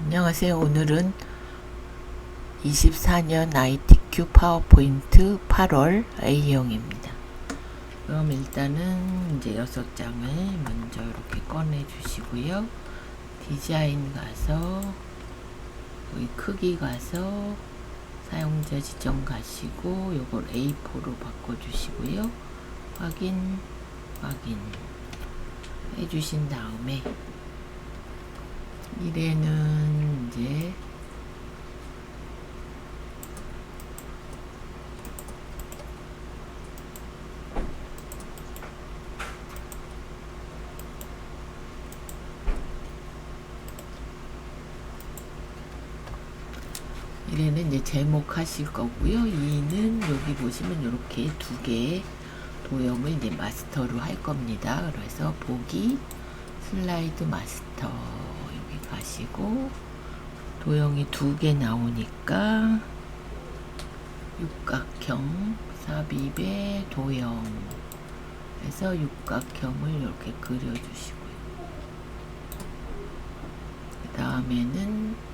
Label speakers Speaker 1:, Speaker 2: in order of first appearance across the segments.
Speaker 1: 안녕하세요. 오늘은 24년 ITQ 파워포인트 8월 A형입니다. 그럼 일단은 이제 6장을 먼저 이렇게 꺼내 주시고요. 디자인 가서 여기 크기 가서 사용자 지정 가시고 요걸 A4로 바꿔 주시고요. 확인 해 주신 다음에 이래는 이제 제목 하실 거고요. 2는 여기 보시면 이렇게 두 개의 도형을 이제 마스터로 할 겁니다. 그래서 보기 슬라이드 마스터 여기 가시고 도형이 두 개 나오니까 육각형 삽입의 도형 해서 육각형을 이렇게 그려주시고요. 그 다음에는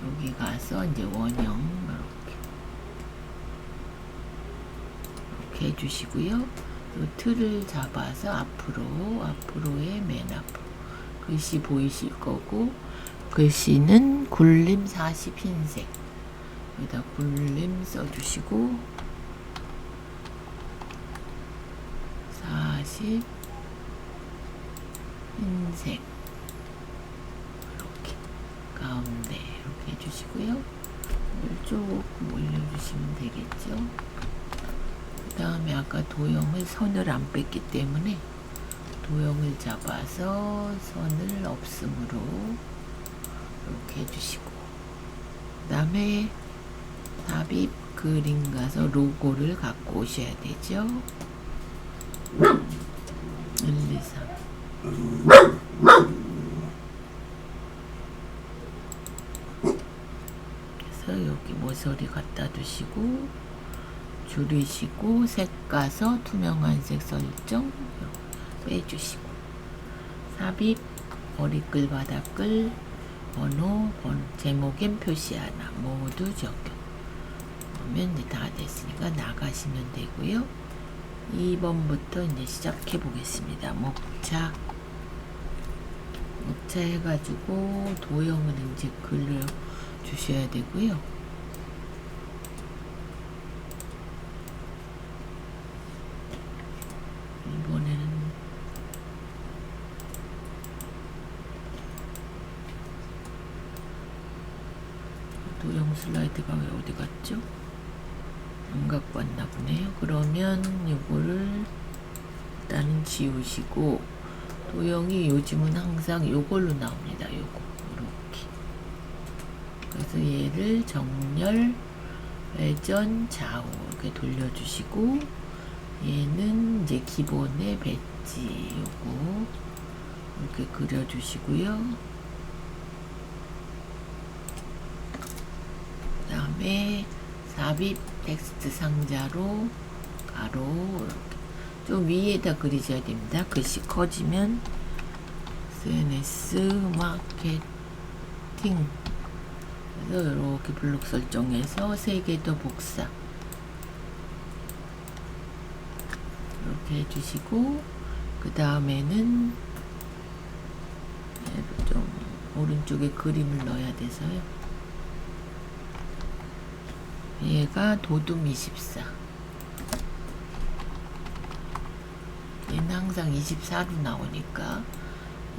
Speaker 1: 여기 가서 이제 원형 이렇게 해주시고요. 이 틀을 잡아서 앞으로의 맨 앞으로 글씨 보이실 거고 글씨는 굴림 40 흰색 여기다 굴림 써주시고 40 흰색 이렇게 가운데 이렇게 해주시고요. 조금 올려주시면 되겠죠. 그 다음에 아까 도형을 선을 안 뺐기 때문에 도형을 잡아서 선을 없음으로 이렇게 해주시고 그 다음에 삽입 그림 가서 로고를 갖고 오셔야 되죠. 1, 2, 3 그래서 여기 모서리 갖다 두시고 줄이시고 색 가서 투명한 색 설정 빼주시고 삽입 머리글 바닥글 번호 제목엔 표시 하나 모두 적용 그러면 이제 다 됐으니까 나가시면 되고요. 2번부터 이제 시작해 보겠습니다. 목차 해가지고 도형을 이제 그려 주셔야 되고요. 이번에는 도형 슬라이드가 왜 어디 갔죠? 안 갖고 왔나 보네요. 그러면 이거를 일단은 지우시고 도형이 요즘은 항상 요걸로 나옵니다. 요거 이렇게. 그래서 얘를 정렬, 회전, 좌우 이렇게 돌려주시고 얘는 이제 기본의 배지 요거 이렇게 그려주시고요. 그 다음에 삽입 텍스트 상자로 가로 이렇게 좀 위에다 그리셔야 됩니다. 글씨 커지면 SNS 마케팅 그래서 이렇게 블록 설정해서 3개 더 복사 이렇게 해주시고 그 다음에는 좀 오른쪽에 그림을 넣어야 돼서요. 얘가 도둠 24 얘는 항상 24로 나오니까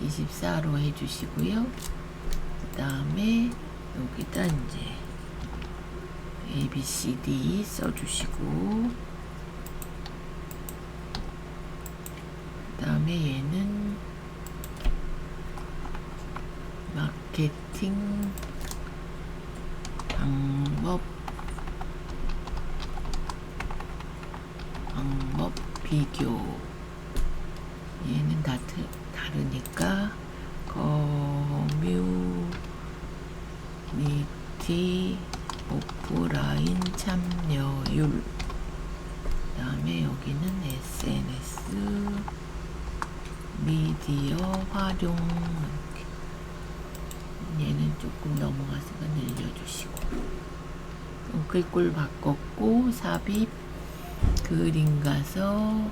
Speaker 1: 24로 해주시고요. 그 다음에 여기다 이제 ABCD 써주시고 그 다음에 얘는 마케팅 방법 비교 얘는 다 다르니까 커뮤니티 오프라인 참여율 그 다음에 여기는 SNS 미디어 활용 조금 넘어가서가 늘려주시고, 글꼴 바꿨고 삽입 그림 가서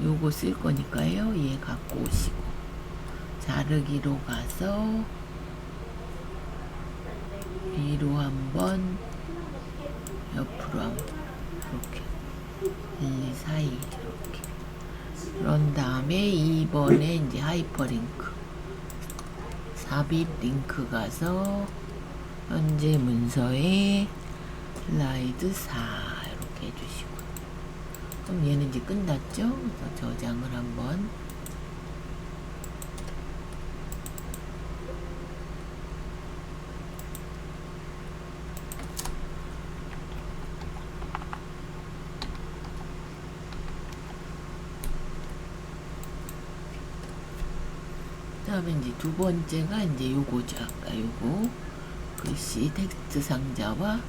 Speaker 1: 요거 쓸 거니까요. 얘 갖고 오시고, 자르기로 가서 위로 한번, 옆으로 한번, 이렇게 1, 2, 사이 이렇게. 그런 다음에 2번에 이제 하이퍼링크, 삽입 링크 가서 현재 문서에 슬라이드 4 이렇게 해주시고, 그럼 얘는 이제 끝났죠? 그래서 저장을 한번. 그다음에 이제 두 번째가 이제 요거죠. 아까 요거 글씨 텍스트 상자와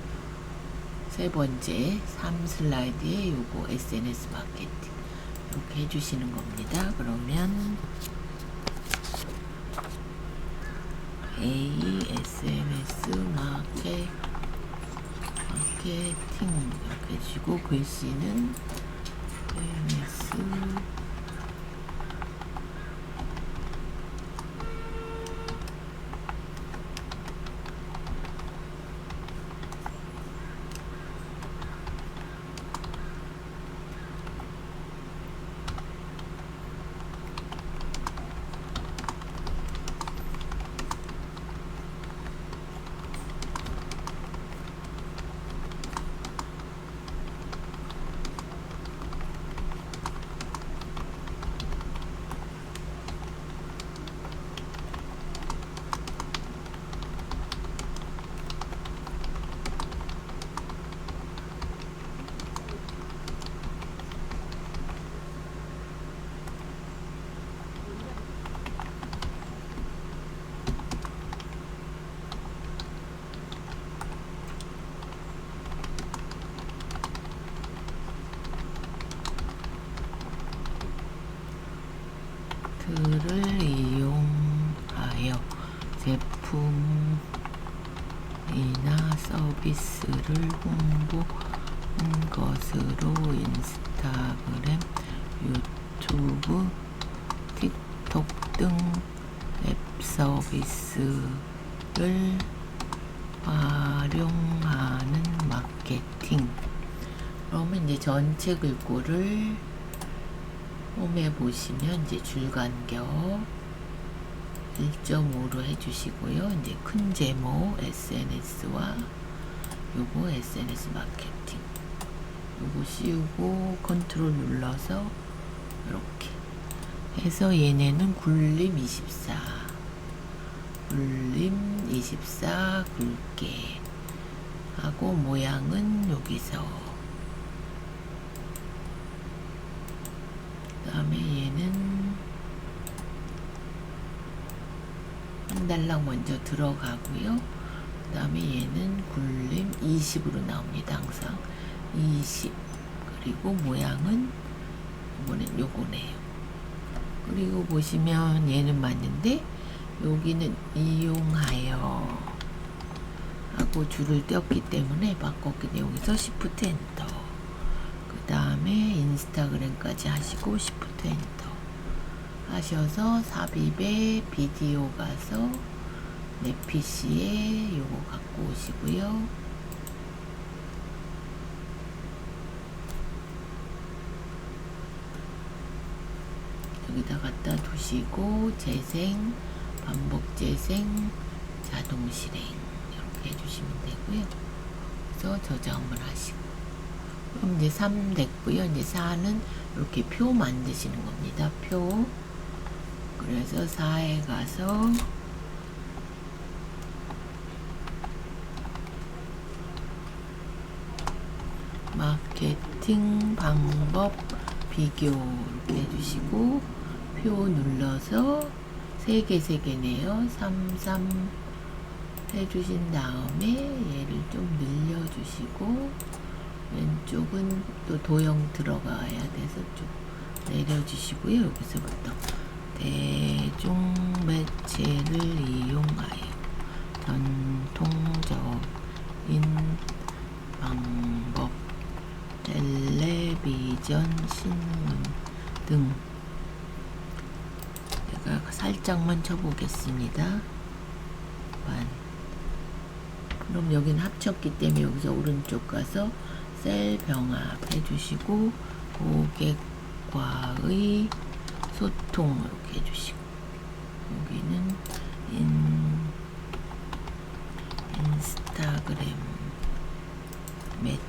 Speaker 1: 세 번째 3슬라이드에 요거 SNS 마케팅 이렇게 해주시는 겁니다. 그러면 A SNS 마케팅 이렇게 해주시고, 글씨는 SNS 를 이용하여 제품이나 서비스를 홍보한 것으로 인스타그램, 유튜브, 틱톡 등 앱 서비스를 활용하는 마케팅. 그러면 이제 전체 글꼴을 홈에 보시면 이제 줄간격 1.5로 해주시고요. 이제 큰 제목 SNS와 요거 SNS 마케팅 요거 씌우고 컨트롤 눌러서 이렇게 해서 얘네는 굴림 24 굵게 하고, 모양은 여기서, 그 다음에 얘는 한 달락 먼저 들어가고요. 그 다음에 얘는 굴림 20으로 나옵니다. 항상 20. 그리고 모양은 이번엔 요거네요. 그리고 보시면 얘는 맞는데 여기는 이용하여 하고 줄을 떼었기 때문에 바꿨기 때문에 여기서 Shift 엔터, 그 다음에 인스타그램까지 하시고 Shift 엔터 하셔서 삽입에 비디오 가서 내 PC에 요거 갖고 오시고요. 여기다 갖다 두시고 재생, 반복 재생, 자동 실행 이렇게 해주시면 되고요. 그래서 저장을 하시고, 그럼 이제 3 됐고요. 이제 4는 이렇게 표 만드시는 겁니다. 표. 그래서 4에 가서 마케팅 방법 비교 이렇게 해주시고, 표 눌러서 3개네요. 3, 3 해주신 다음에 얘를 좀 늘려주시고, 왼쪽은 또 도형 들어가야 돼서 좀 내려주시고요. 여기서부터 대중 매체를 이용하여 신문 등. 제가 살짝만 쳐보겠습니다. 반. 그럼 여기는 합쳤기 때문에 여기서 오른쪽 가서 셀 병합 해주시고 고객과의 소통 이렇게 해주시고 여기는 인스타그램 매체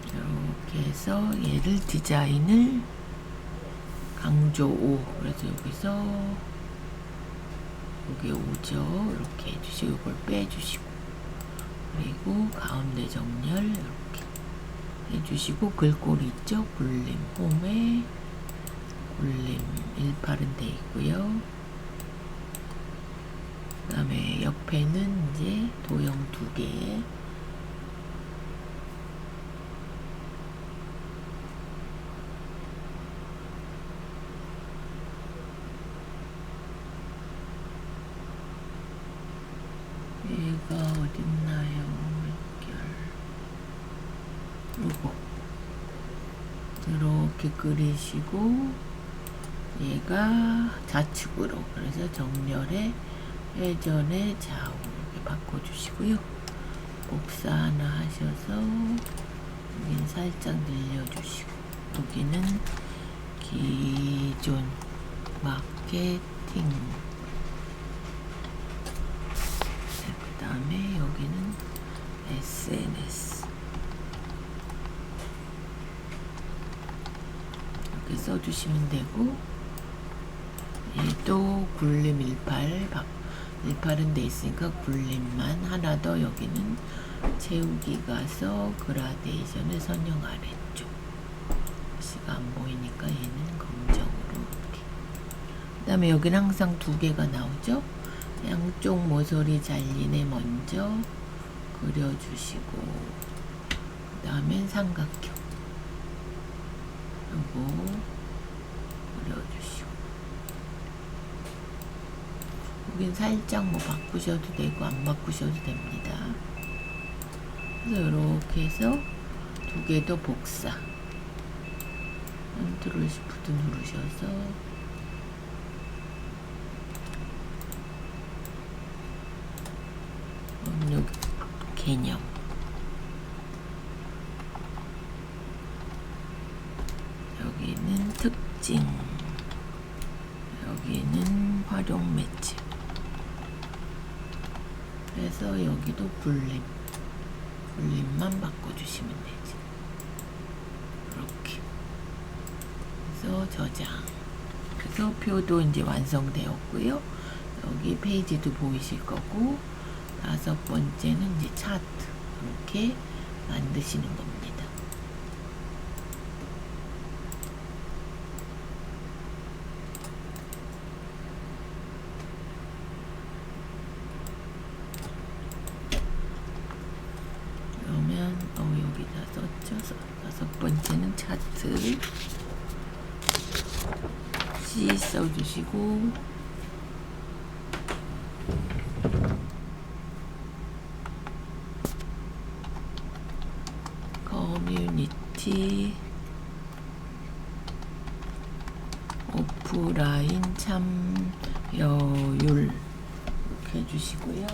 Speaker 1: 사용 이렇게 해서 얘를 디자인을 강조 5 그래서 여기서 여기 5죠 이렇게 해주시고 이걸 빼주시고 그리고 가운데 정렬 이렇게 해주시고 글꼴 있죠 굴림 홈에 굴림 18은 돼 있고요. 그 다음에 옆에는 이제 도형 2개 얘가 어딨나요? 요거 이렇게 그리시고 얘가 좌측으로 그래서 정렬에 회전의 좌우 이렇게 바꿔주시고요. 복사 하나 하셔서 여기는 살짝 늘려주시고 여기는 기존 마케팅 그 다음에 여기는 SNS 이렇게 써주시면 되고 얘도 굴림 18은 돼 있으니까 굴림만 하나 더 여기는 채우기 가서 그라데이션을 선형 아래쪽 시가 안 보이니까 얘는 검정으로 이렇게 그 다음에 여기는 항상 2개가 나오죠. 양쪽 모서리 잘리네 먼저 그려주시고 그 다음엔 삼각형 요거 그려주시고 여긴 살짝 뭐 바꾸셔도 되고 안 바꾸셔도 됩니다. 그래서 이렇게 해서 2개도 복사 컨트롤 시프트 누르셔서 여기 개념 여기는 특징 여기는 활용 매체 그래서 여기도 굴림만 바꿔주시면 되지. 이렇게 그래서 저장 그래서 표도 이제 완성되었고요. 여기 페이지도 보이실 거고 5번째는 이제 차트 이렇게 만드시는 겁니다. 그러면 여기다 썼죠. 5번째는 차트 C 써주시고 커뮤니티 오프라인 참여율 이렇게 해주시고요.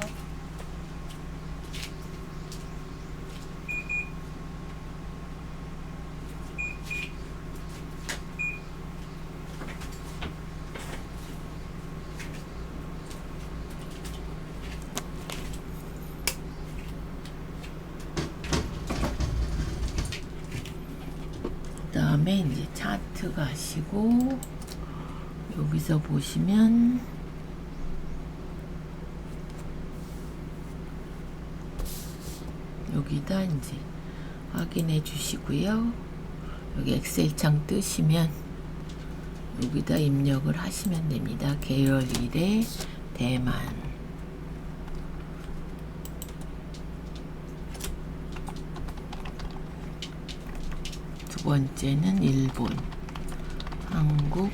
Speaker 1: 그 다음에 이제 차트 가시고 여기서 보시면 여기다 이제 확인해 주시고요. 여기 엑셀 창 뜨시면 여기다 입력을 하시면 됩니다. 계열 1에 대만 두 번째는 일본 한국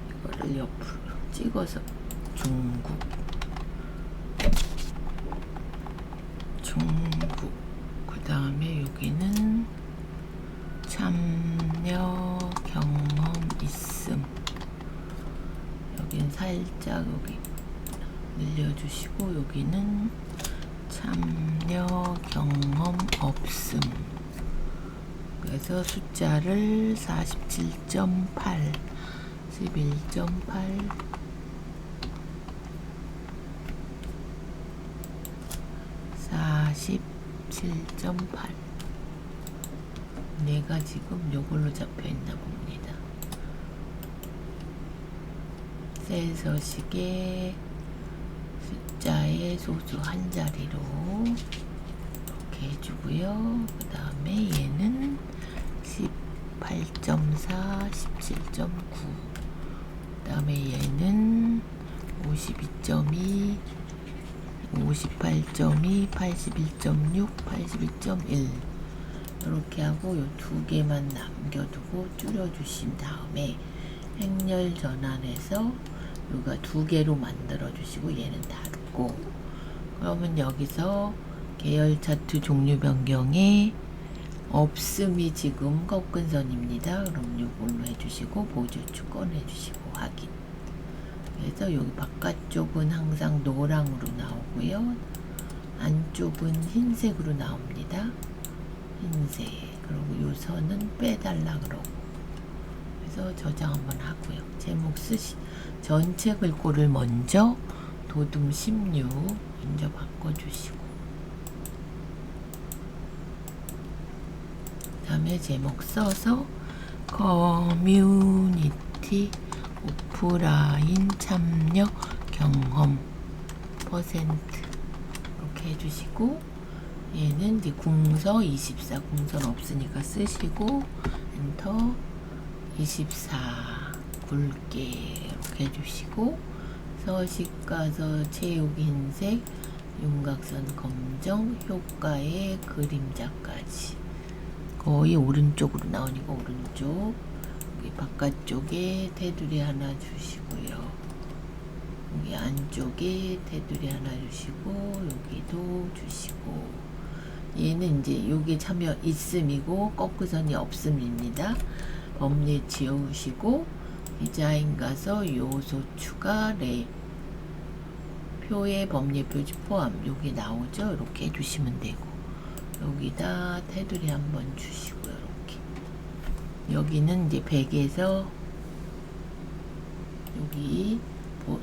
Speaker 1: 이거를 빨리 옆으로 찍어서 중국 그 다음에 여기는 참여 경험 있음. 여긴 살짝 여기 늘려주시고 여기는 참여 경험 없음. 그래서 숫자를 47.8 11.8 47.8 내가 지금 요걸로 잡혀있나 봅니다. 셀 서식에 숫자의 소수 한 자리로 이렇게 해주고요. 그 다음에 얘는 18.4 17.9 그 다음에 얘는 52.2 58.2 81.6 81.1 이렇게 하고 요 두 개만 남겨두고 줄여주신 다음에 행렬 전환해서 요가 두 개로 만들어 주시고 얘는 닫고 그러면 여기서 계열 차트 종류 변경에 없음이 지금 꺾은선입니다. 그럼 요걸로 해주시고 보조축 꺼내주시고 확인. 그래서 여기 바깥쪽은 항상 노랑으로 나오고요. 안쪽은 흰색으로 나옵니다. 흰색. 그리고 요 선은 빼달라 그러고. 그래서 저장 한번 하고요. 제목 전체 글꼴을 먼저 도둠 16 먼저 바꿔주시고 그 다음에 제목 써서 커뮤니티 오프라인 참여 경험 퍼센트 이렇게 해주시고 얘는 이제 궁서 24 궁선 없으니까 쓰시고 엔터 24 굵게 이렇게 해주시고 서식 가서 체육 흰색 윤곽선 검정 효과의 그림자까지 거의 오른쪽으로 나오니까 오른쪽 여기 바깥쪽에 테두리 하나 주시고요. 여기 안쪽에 테두리 하나 주시고 여기도 주시고 얘는 이제 여기 참여 있음이고 꺾으선이 없음입니다. 법리 지우시고 디자인 가서 요소 추가 표의 법리 표지 포함 여기 나오죠. 이렇게 해주시면 되고 여기다 테두리 한번 주시고요. 이렇게 여기는 이제 100에서 여기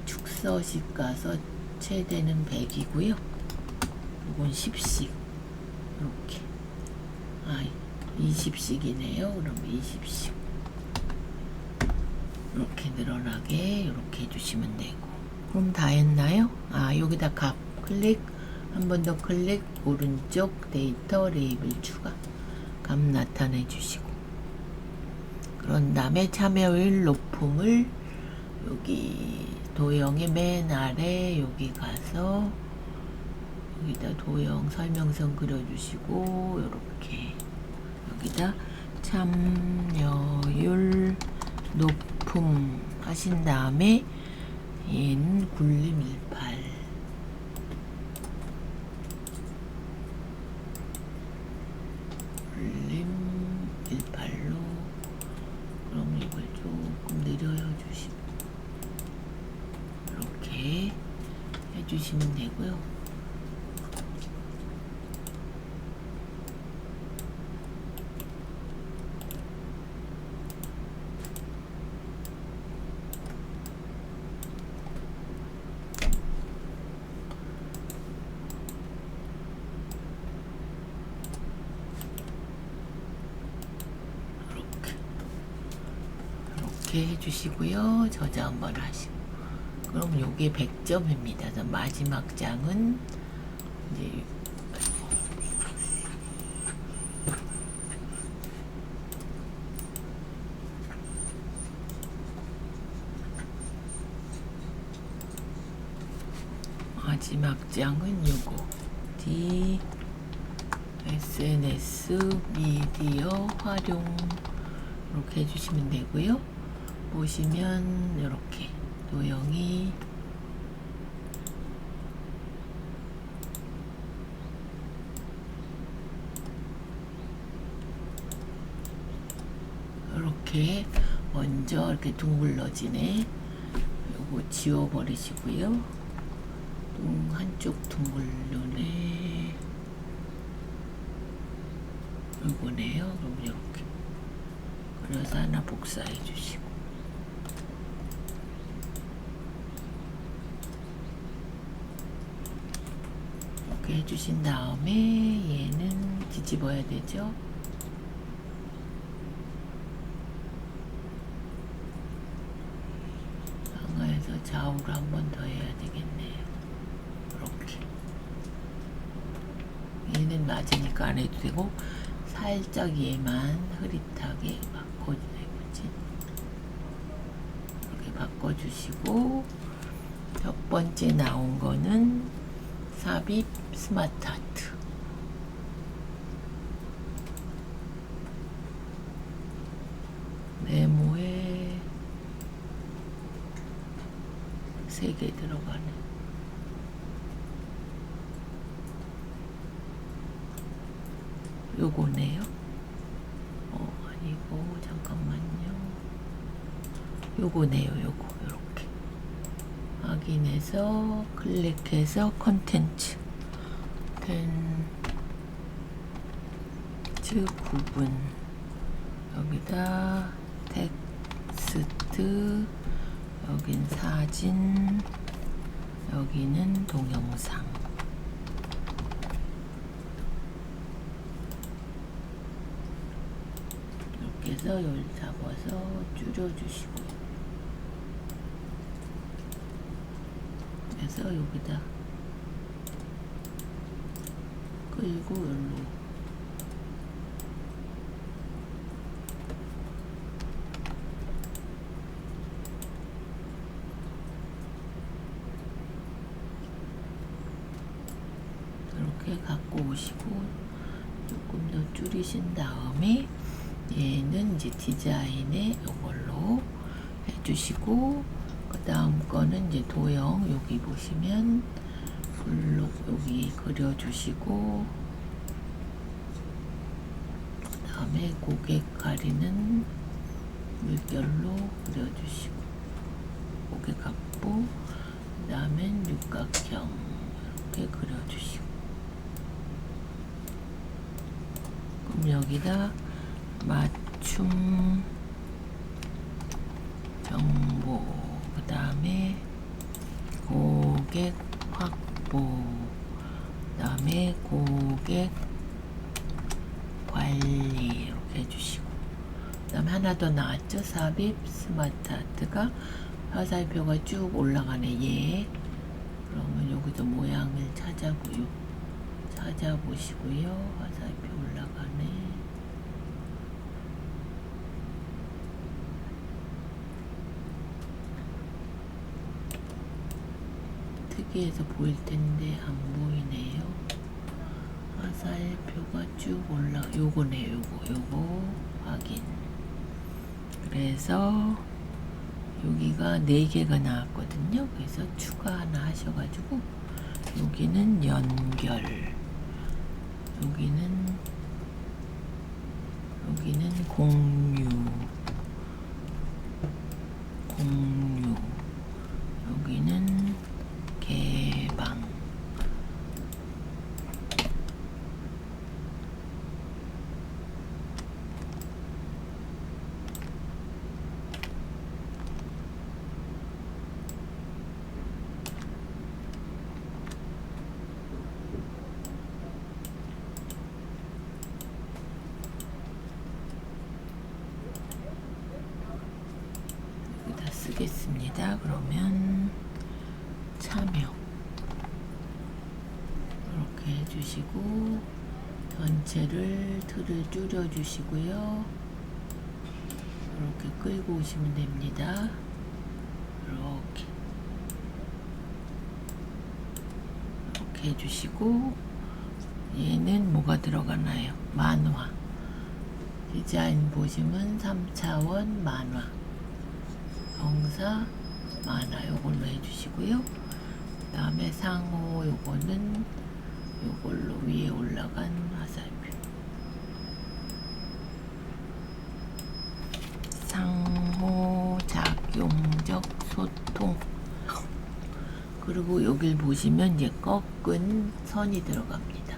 Speaker 1: 축서식 가서 최대는 100이고요. 이건 10씩 이렇게 20씩이네요. 그럼 20씩 이렇게 늘어나게 이렇게 해주시면 되고 그럼 다 했나요? 여기다 값 클릭 한 번 더 클릭 오른쪽 데이터 레이블 추가 값 나타내 주시고 그런 다음에 참여율 높음을 여기 도형의 맨 아래 여기 가서 여기다 도형 설명선 그려주시고 이렇게 여기다 참여율 높음 하신 다음에 얘는 굴림 18 굴림 18로 그럼 이걸 조금 느려 주시고 이렇게 해주시면 되고요. 이렇게 해주시고요. 저장 한번 하시고 그럼 요게 100점입니다. 마지막 장은 이제 마지막 장은 요거 SNS 미디어 활용 이렇게 해주시면 되고요. 보시면 이렇게 도형이 이렇게 먼저 이렇게 둥글러지네. 요거 지워버리시고요. 한쪽 둥글러네. 요거네요. 그럼 이렇게 그래서 하나 복사해 주시고, 이렇게 해주신 다음에 얘는 뒤집어야 되죠. 상하에서 좌우로 한 번 더 해야 되겠네요. 이렇게 얘는 맞으니까 안 해도 되고, 살짝 얘만 흐릿하게 바꿔주지. 이렇게 바꿔주시고, 첫 번째 나온 거는 삽입 스마트 아트. 네모에 3개 들어가네. 요거네요. 아니고 잠깐만요. 요거네요. 요거 요렇게 확인해서 클릭해서 컨텐츠 구분, 여기다 텍스트, 여긴 사진, 여기는 동영상. 이렇게 해서 여기 잡아서 줄여주시고, 그래서 여기다 끌고 여기로 이렇게 갖고 오시고, 조금 더 줄이신 다음에 얘는 이제 디자인에 이걸로 해주시고, 그 다음 거는 이제 도형, 여기 보시면 블록 여기 그려주시고, 그 다음에 고객 가리는 물결로 그려주시고, 고객 갑부, 그 다음엔 육각형 이렇게 그려주시고, 그럼 여기다 맞춤 정보, 그 다음에 고객 확보, 그 다음에 고객 관리 이렇게 해주시고, 그 다음에 하나 더 나왔죠. 삽입 스마트 아트가 화살표가 쭉 올라가네. 얘 그러면 여기서 모양을 찾아보시고요. 화살표 올라가네. 특이해서 보일 텐데 안 보이네요. 화살표가 쭉 요거네요. 요거 확인. 그래서 여기가 4개가 나왔거든요. 그래서 추가 하나 하셔가지고, 여기는 연결, 여기는 공유, 여기는 개방. 여기다 쓰겠습니다. 그러면 참여 이렇게 해주시고, 전체를 틀을 줄여주시고요. 이렇게 끌고 오시면 됩니다. 이렇게 해주시고, 얘는 뭐가 들어가나요? 만화. 디자인 보시면 3차원 만화. 정사 만화 요걸로 해주시고요. 그 다음에 상호 요거는 요걸로 위에 올라간 화살표. 상호작용적 소통. 그리고 여길 보시면 이제 꺾은 선이 들어갑니다.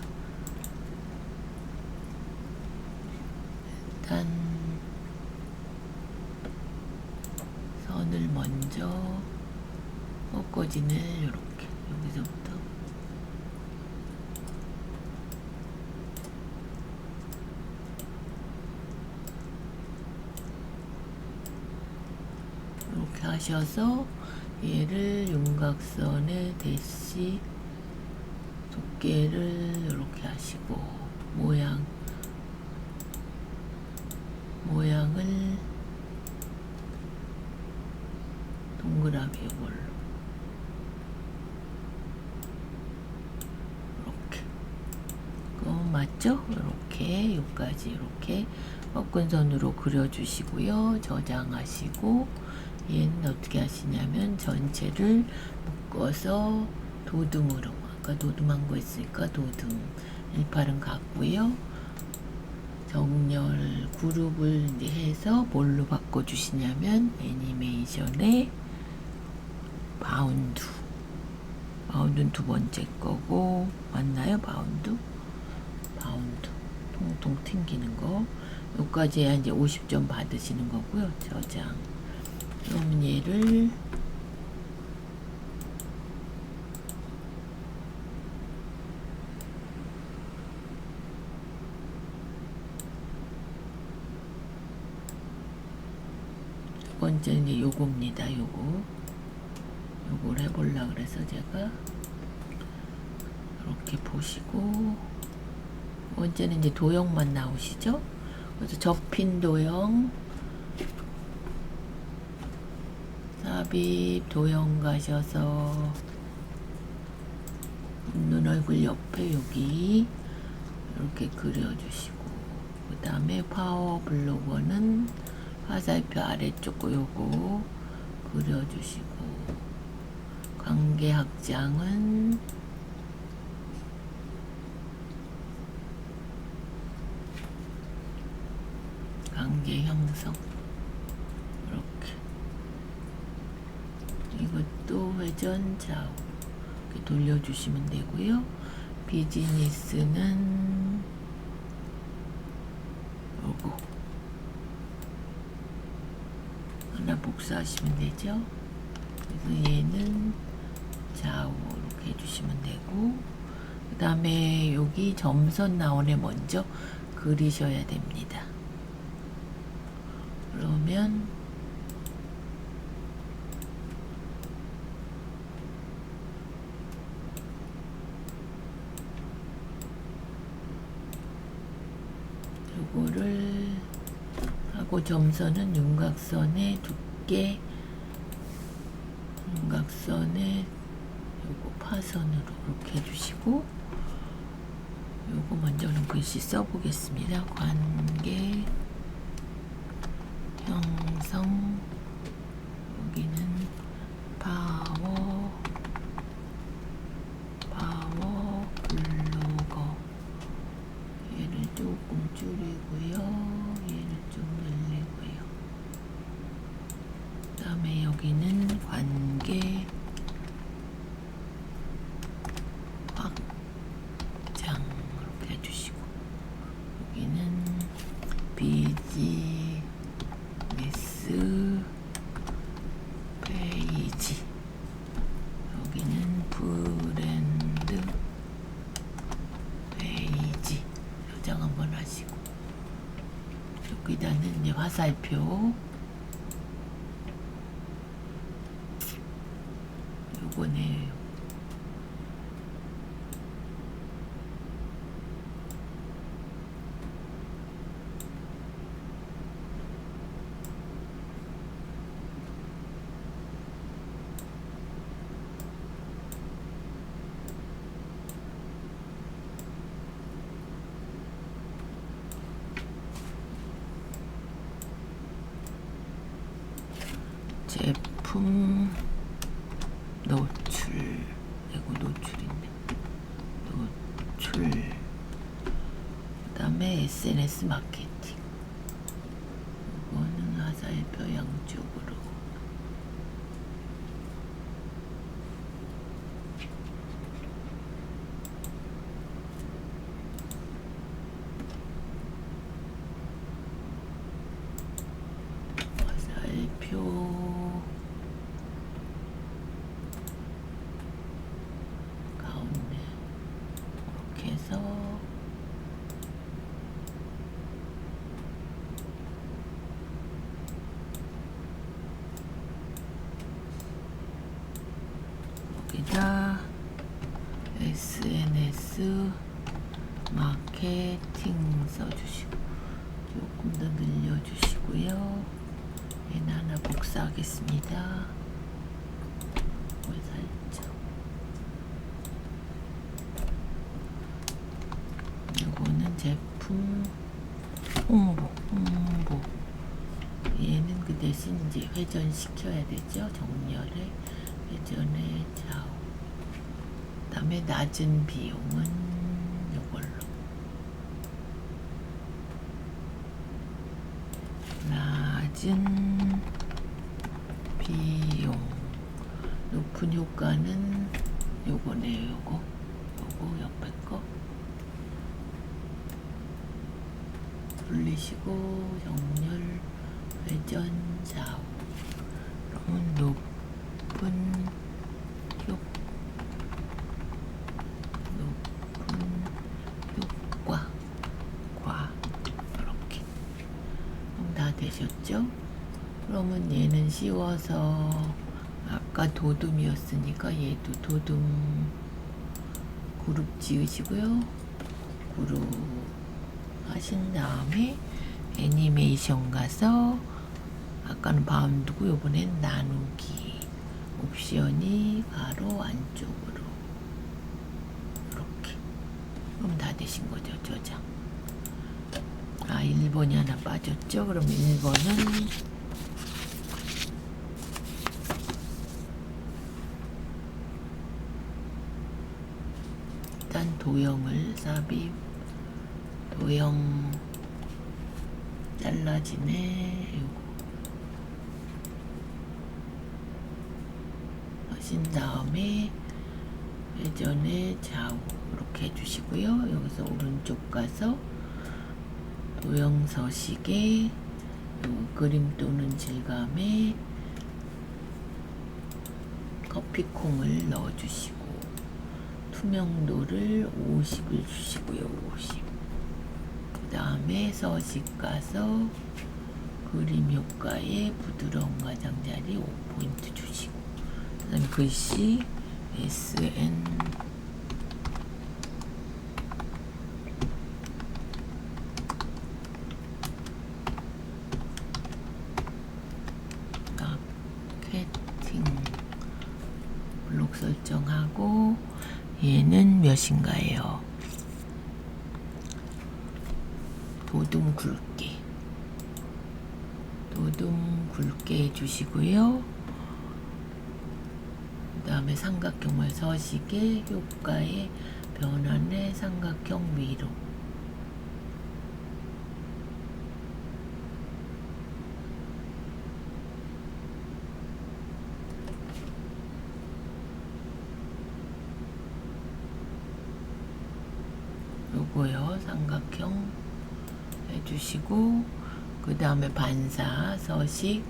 Speaker 1: 일단 선을 먼저 꺾어진을 이렇게 여기서부터 이렇게 하셔서 얘를 윤곽선에 대시 두께를 이렇게 하시고 모양을 동그라미 이걸로 이렇게 그거 맞죠? 이렇게 여기까지 이렇게 꺾은 선으로 그려주시고요. 저장하시고 얘는 어떻게 하시냐면 전체를 묶어서 도둠으로 아까 도둠한 거 있으니까 도둠 18은 같고요. 정렬 그룹을 이제 해서 뭘로 바꿔주시냐면 애니메이션의 바운드는 두 번째 거고 맞나요? 바운드 통통 튕기는 거 여기까지 해야 이제 50점 받으시는 거고요. 저장. 그러면 얘를 두 번째는 이제 요겁니다. 요걸 해보려고 그래서 제가 이렇게 보시고 두 번째는 이제 도형만 나오시죠? 그래서 접힌 도형 삽입 도형 가셔서 눈 얼굴 옆에 여기 이렇게 그려주시고 그 다음에 파워 블로거는 화살표 아래쪽 거 요거 그려주시고 관계 확장은 관계 형성 이것도 회전 좌우 이렇게 돌려주시면 되고요. 비즈니스는 요거 하나 복사하시면 되죠. 그래서 얘는 좌우 이렇게 해주시면 되고 그 다음에 여기 점선 나온 애 먼저 그리셔야 됩니다. 그러면 요거를 하고 점선은 윤곽선의 두께 윤곽선에 요거 파선으로 이렇게 해주시고 요거 먼저는 글씨 써보겠습니다. 관계 형성 여기는 파워 블로거 얘를 조금 줄이고요. 얘를 좀 늘리고요. 그 다음에 여기는 관계 확장 이렇게 해주시고 여기는 비즈니스 페이지 여기는 브랜드 페이지 저장 한번 하시고 여기다는 이제 화살표 요거네요. 제품 노출, 이거 노출인데 노출, 그 다음에 SNS 마케팅, 이거는 화살표 양쪽으로, 화살표 가운데 이렇게 해서 여기다 SNS 마케팅 써주시고 조금 더 늘려주시고요. 얘는 하나 복사하겠습니다. 살짝. 이거는 제품 홍보. 얘는 그 대신 이제 회전시켜야 되죠. 정렬에 회전의 좌우. 그 다음에 낮은 비용은 이걸로. 낮은 비용, 높은 효과는 요거네요. 요거 옆에 거 돌리시고 정렬 회전 좌우. 그러면 높은 효과 과 이렇게 다 되셨죠? 그러면 얘는 씌워서 아까 도둠이었으니까 얘도 도둠 그룹 지으시고요. 그룹 하신 다음에 애니메이션 가서 아까는 바움 두고 요번엔 나누기 옵션이 가로 안쪽으로 이렇게. 그럼 다 되신 거죠. 저장. 1번이 하나 빠졌죠. 그럼 1번은 일단 도형을 삽입, 도형 잘라지네. 요거 하신 다음에 회전의 좌우 이렇게 해주시고요. 여기서 오른쪽 가서 도형 서식에 그림 또는 질감에 커피콩을 넣어주시고 투명도를 50을 주시고요. 50. 그 다음에 서식 가서 그림 효과에 부드러운 가장자리 5포인트 주시고, 그 다음에 글씨 SN 마케팅 블록 설정하고, 얘는 몇인가요? 도둠 굵게 해주시고요. 그 다음에 삼각형을 서식에 효과의 변환의 삼각형 위로. 요거요. 삼각형 해주시고, 그 다음에 반사 서식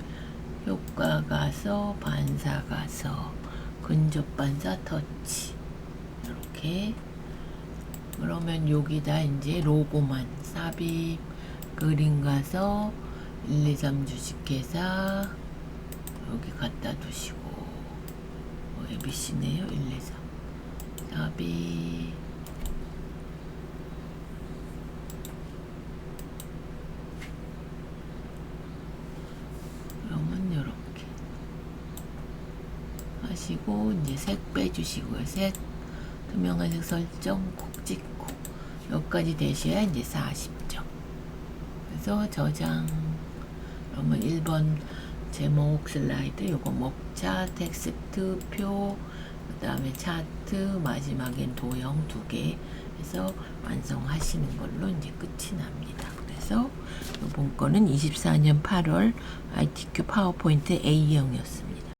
Speaker 1: 효과 가서 반사 가서 근접 반사 터치 이렇게. 그러면 여기다 이제 로고만 삽입 그림 가서 1, 2, 3 주식회사 여기 갖다 두시고, ABC네요. 1, 2, 3 삽입. 그러면 이렇게 하시고, 이제 색 빼주시고요. 색 투명한 색 설정 콕 찍고 여기까지 되셔야 이제 40점. 그래서 저장. 그러면 1번 제목 슬라이드, 요거 목차, 텍스트, 표, 그 다음에 차트, 마지막엔 도형 2개 해서 완성하시는 걸로 이제 끝이 납니다. 그래서 이번 거는 24년 8월 ITQ 파워포인트 A형이었습니다.